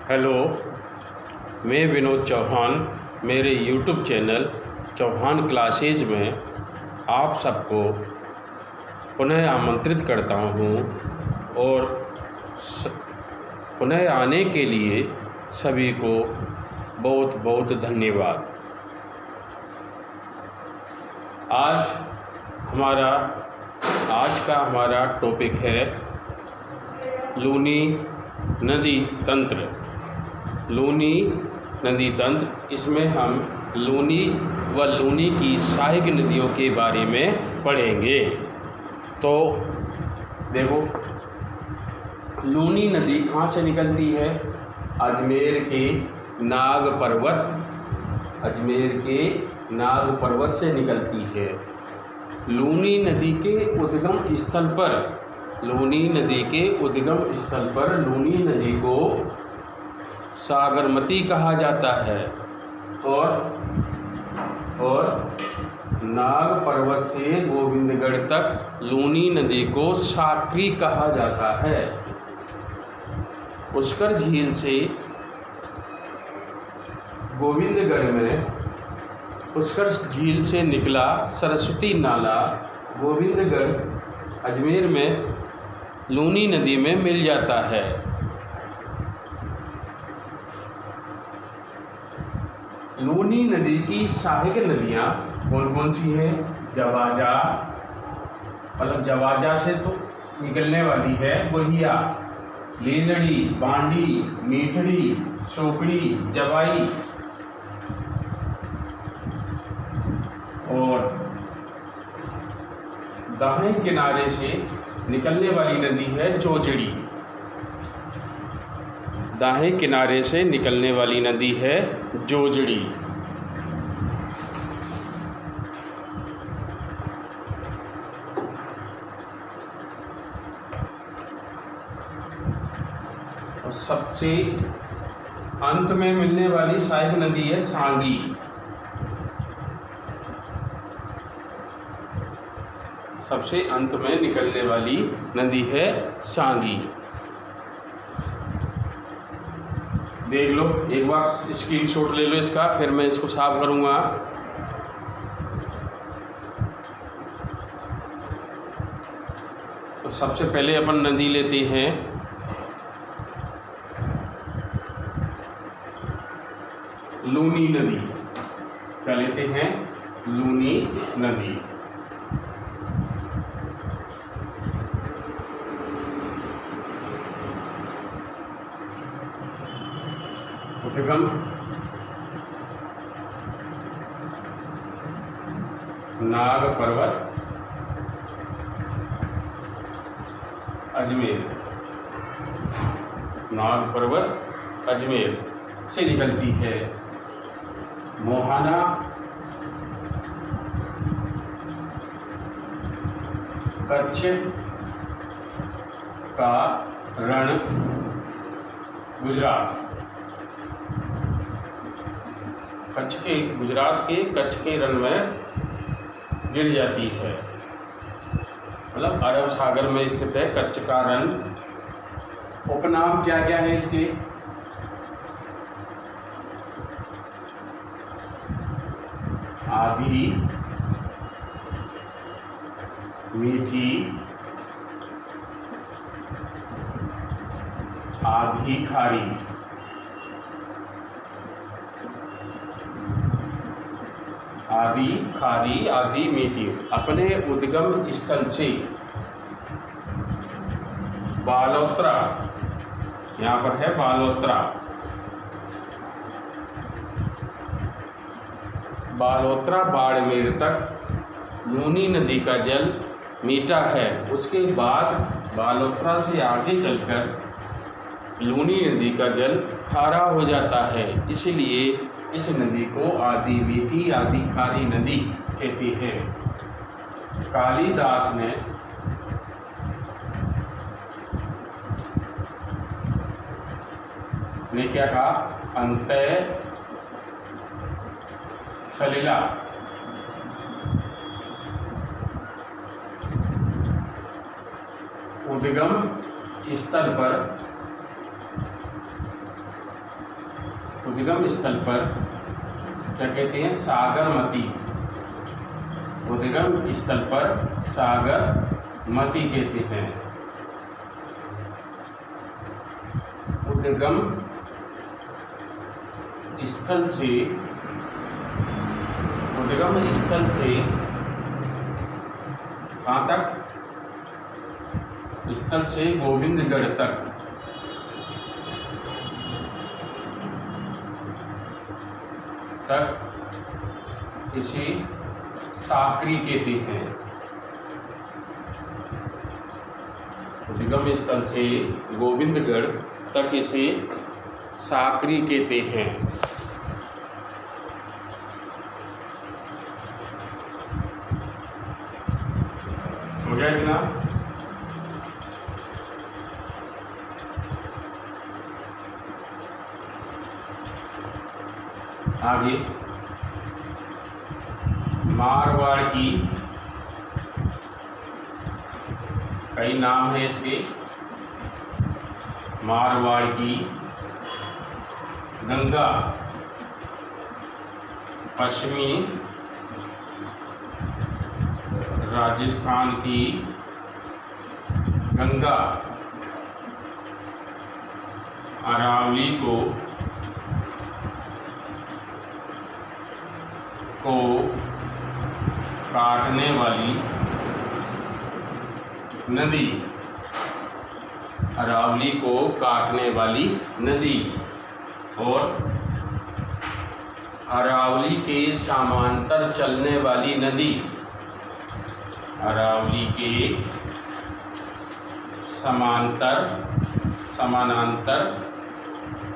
Hello, मैं विनोद चौहान मेरे YouTube channel Chauhan classes में आप सबको पुनः आमंत्रित करता हूँ और पुनः आने के लिए सभी को बहुत बहुत धन्यवाद। आज का हमारा टॉपिक है लूनी नदी तंत्र। लूनी नदी तंत्र, इसमें हम लूनी व लूनी की सहायक नदियों के बारे में पढ़ेंगे। तो देखो, लूनी नदी कहाँ से निकलती है? अजमेर के नाग पर्वत से निकलती है। लूनी नदी के उद्गम स्थल पर लूनी नदी को सागरमती कहा जाता है और नाग पर्वत से गोविंदगढ़ तक लूनी नदी को साकरी कहा जाता है। पुष्कर झील से गोविंदगढ़ में पुष्कर झील से निकला सरस्वती नाला गोविंदगढ़ अजमेर में लूनी नदी में मिल जाता है। लूनी नदी की सहायक नदियाँ कौन कौन सी हैं? जवाजा, मतलब जवाजा से तो निकलने वाली है बोहिया, लीलड़ी, बांडी, मीठड़ी, सोकड़ी, जवाई और दाएं किनारे से निकलने वाली नदी है जोजड़ी। दाएं किनारे से निकलने वाली नदी है जोजड़ी। और सबसे अंत में मिलने वाली सहायक नदी है सांगी। सबसे अंत में निकलने वाली नदी है सांगी। देख लो, एक बार स्क्रीनशॉट ले लो इसका, फिर मैं इसको साफ करूँगा। तो सबसे पहले अपन नदी लेते हैं लूनी नदी। क्या लेते हैं? लूनी नदी। उद्गम नाग पर्वत अजमेर, नाग पर्वत अजमेर से निकलती है। मोहाना, कच्छ का रण गुजरात, गुजरात के कच्छ के रण में गिर जाती है। मतलब अरब सागर में स्थित है कच्छ का रण। उपनाम क्या क्या है इसके? आधी, मीठी, आधी खारी, आधी खारी, आधी मीठी। अपने उद्गम स्थल से बालोतरा, यहाँ पर है बालोतरा बाड़मेर तक लूनी नदी का जल मीठा है। उसके बाद बालोतरा से आगे चलकर लूनी नदी का जल खारा हो जाता है। इसलिए इस नदी को आधी मीठी आधी खारी नदी कहती है। कालिदास ने क्या कहा? अंतः सलिला उद्गम स्थल पर उद्गम स्थल पर क्या कहते हैं, सागरमती। उद्गम स्थल पर सागरमती कहते हैं। उद्गम स्थल से कहाँ तक, स्थल से गोविंदगढ़ तक इसे साकरी कहते हैं। उद्गम स्थल से गोविंदगढ़ तक इसे साकरी कहते हैं। हो गया कि ना? आगे मारवाड़ की, कई नाम है इसके। मारवाड़ की गंगा, पश्चिमी राजस्थान की गंगा अरावली को काटने वाली नदी, अरावली को काटने वाली नदी और अरावली के समांतर चलने वाली नदी, अरावली के समानांतर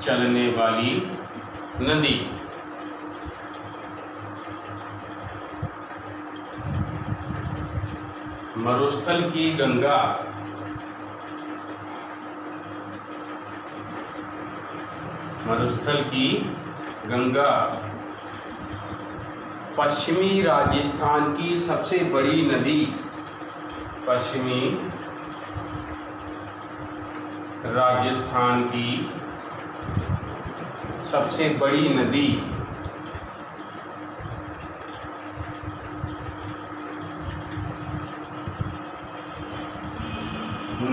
चलने वाली नदी। मरुस्थल की गंगा, मरुस्थल की गंगा पश्चिमी राजस्थान की सबसे बड़ी नदी, पश्चिमी राजस्थान की सबसे बड़ी नदी।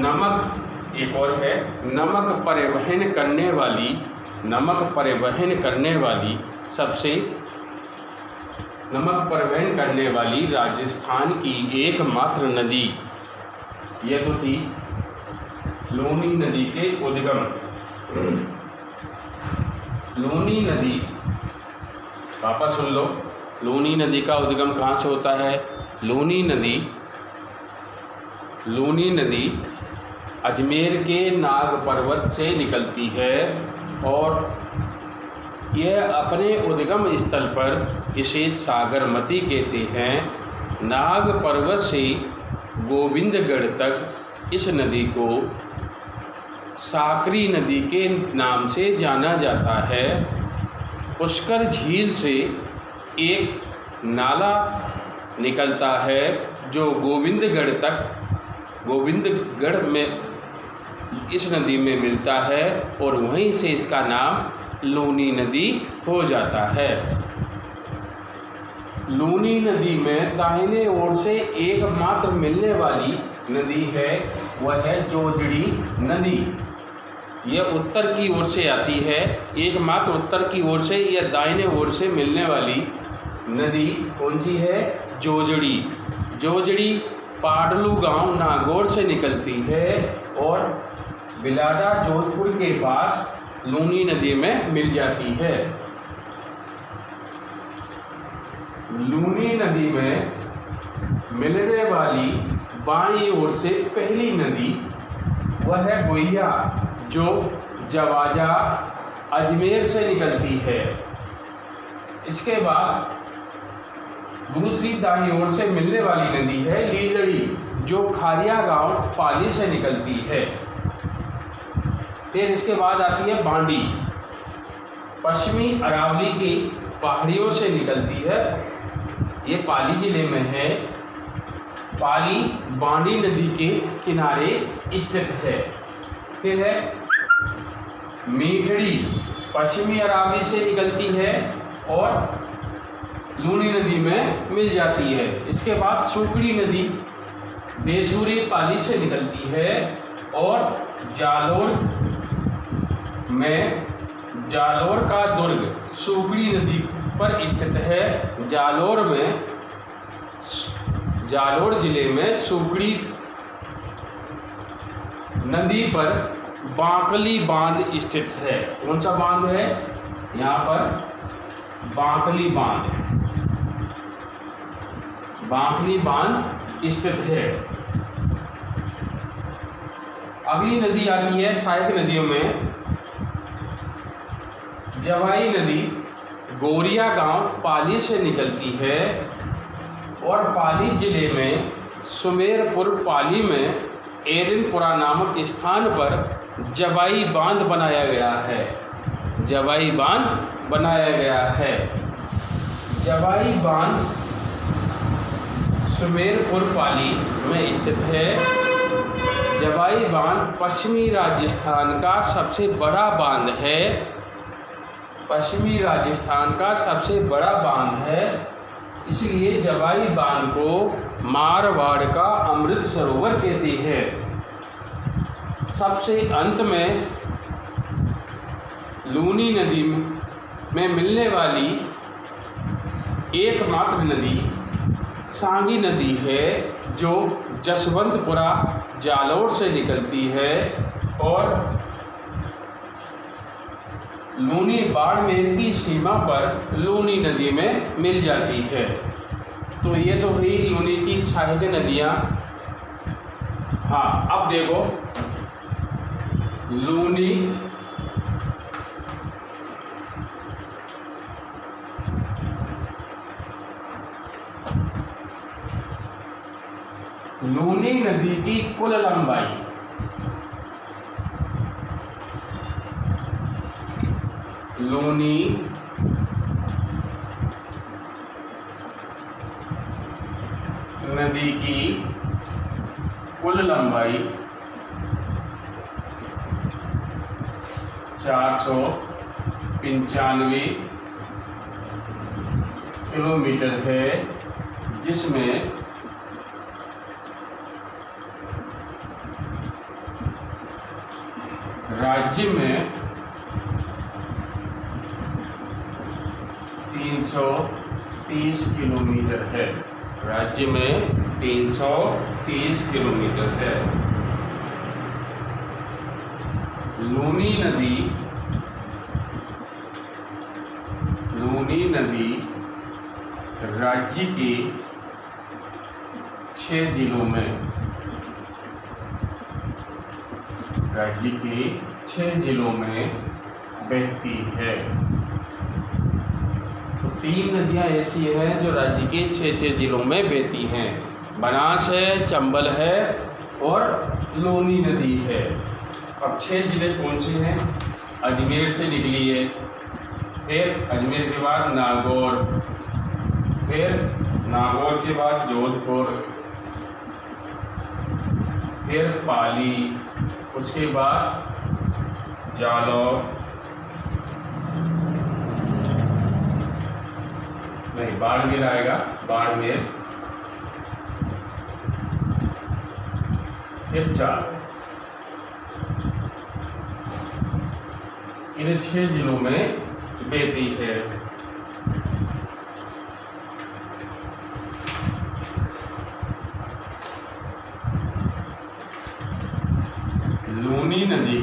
नमक, एक और है, नमक परिवहन करने वाली राजस्थान की एकमात्र नदी, यह तो थी लूनी नदी के उद्गम। लूनी नदी, वापस सुन लो, लूनी नदी का उद्गम कहाँ से होता है? लूनी नदी अजमेर के नाग पर्वत से निकलती है और यह अपने उद्गम स्थल पर इसे सागरमती कहते हैं। नाग पर्वत से गोविंदगढ़ तक इस नदी को साकरी नदी के नाम से जाना जाता है। पुष्कर झील से एक नाला निकलता है जो गोविंदगढ़ में इस नदी में मिलता है और वहीं से इसका नाम लूनी नदी हो जाता है। लूनी नदी में दाहिने ओर से एकमात्र मिलने वाली नदी है, वह है जोजड़ी नदी। यह उत्तर की ओर से आती है, एकमात्र उत्तर की ओर से यह दाहिने ओर से मिलने वाली नदी कौन सी है? जोजड़ी पाडलू गांव नागौर से निकलती है और बिलाडा जोधपुर के पास लूनी नदी में मिल जाती है। लूनी नदी में मिलने वाली बाईं ओर से पहली नदी वह है गोइया, जो जवाजा अजमेर से निकलती है। इसके बाद दूसरी दाईं ओर से मिलने वाली नदी है लीलड़ी, जो खारिया गांव पाली से निकलती है। फिर इसके बाद आती है बांडी, पश्चिमी अरावली की पहाड़ियों से निकलती है। ये पाली जिले में है। पाली बांडी नदी के किनारे स्थित है। फिर है मीठड़ी, पश्चिमी अरावली से निकलती है और लूनी नदी में मिल जाती है। इसके बाद सुकड़ी नदी बेसूरी पाली से निकलती है और जालोर का दुर्ग सुकड़ी नदी पर स्थित है। जालोर जिले में सुकड़ी नदी पर बांकली बांध स्थित है। कौन सा बांध है? यहाँ पर बांकली बांध स्थित है। अगली नदी आती है सहायक नदियों में। जवाई नदी गोरिया गांव पाली से निकलती है और पाली जिले में सुमेरपुर पाली में एरनपुरा नामक स्थान पर जवाई बांध बनाया गया है। जवाई बांध सुमेरपुर पाली में स्थित है। जवाई बांध पश्चिमी राजस्थान का सबसे बड़ा बांध है। इसलिए जवाई बांध को मारवाड़ का अमृत सरोवर कहते हैं। सबसे अंत में लूनी नदी में मिलने वाली एकमात्र नदी सांगी नदी है, जो जसवंतपुरा जालोर से निकलती है और लूनी बाड़मेर की सीमा पर लूनी नदी में मिल जाती है। तो ये तो हुई लूनी की सहायक नदियाँ। हाँ, अब देखो लूनी नदी की कुल लंबाई। लूनी नदी की कुल लंबाई 495 किलोमीटर है, जिसमें राज्य में 330 किलोमीटर है। राज्य में 330 किलोमीटर है। लूनी नदी राज्य के 6 जिलों में बहती है। तो 3 नदियाँ ऐसी हैं जो राज्य के 6 जिलों में बहती हैं। बनास है, चंबल है और लूनी नदी है। अब 6 जिले कौन से हैं? अजमेर से निकली है, फिर अजमेर के बाद नागौर, फिर नागौर के बाद जोधपुर, फिर पाली, उसके बाद जालौर, नहीं बाड़मेर आएगा, बाड़मेर, फिर जालौर। इन 6 जिलों में बहती है। लूनी नदी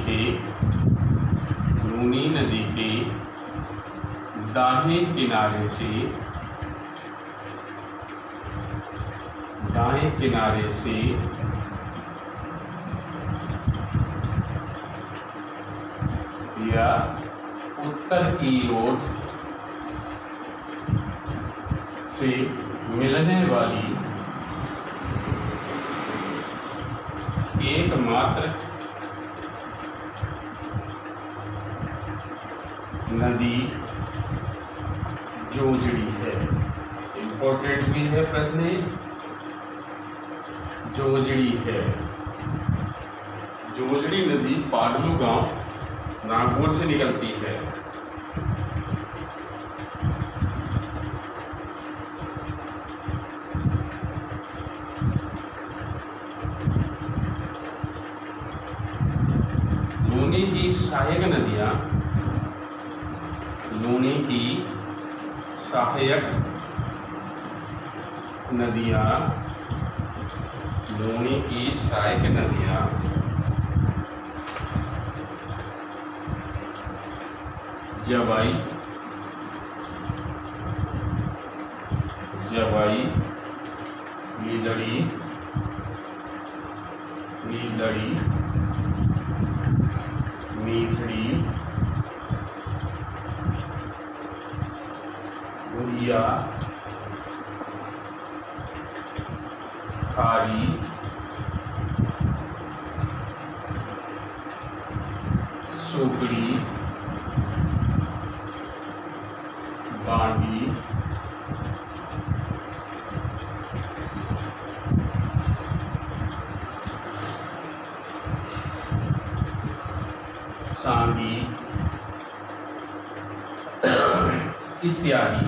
के दाहिने किनारे से या उत्तर की ओर से मिलने वाली एकमात्र नदी जोजड़ी है। इम्पोर्टेंट भी है प्रश्न, जोजड़ी है। जोजड़ी नदी पाडलू गांव नागौर से निकलती है। लूनी की सहायक नदियाँ, लूनी की सहायक नदियाँ जवाई, नीलड़ी, मीठड़ी, गुड़िया, खारी, सुकड़ी, बांडी, सांगी इत्यादि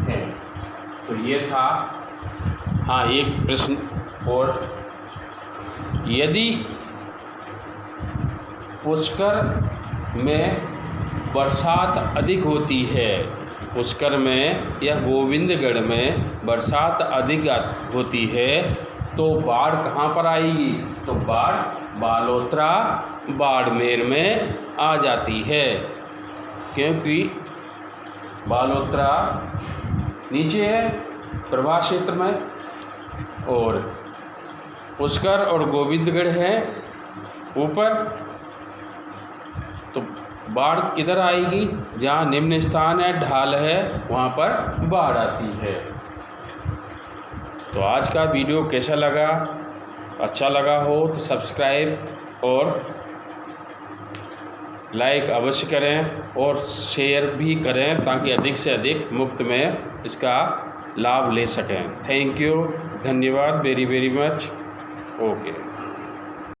हैं। तो ये था। हाँ, एक प्रश्न और, यदि पुष्कर में बरसात अधिक होती है, पुष्कर में या गोविंदगढ़ में बरसात अधिक होती है तो बाढ़ कहाँ पर आएगी? तो बाढ़ बालोतरा बाड़मेर में आ जाती है, क्योंकि बालोतरा नीचे है प्रवाह क्षेत्र में और पुष्कर और गोविंदगढ़ है ऊपर। तो बाढ़ किधर आएगी? जहाँ निम्न स्थान है, ढाल है, वहाँ पर बाढ़ आती है। तो आज का वीडियो कैसा लगा? अच्छा लगा हो तो सब्सक्राइब और लाइक अवश्य करें और शेयर भी करें, ताकि अधिक से अधिक मुफ्त में इसका लाभ ले सकें। थैंक यू, धन्यवाद वेरी वेरी मच। ओके।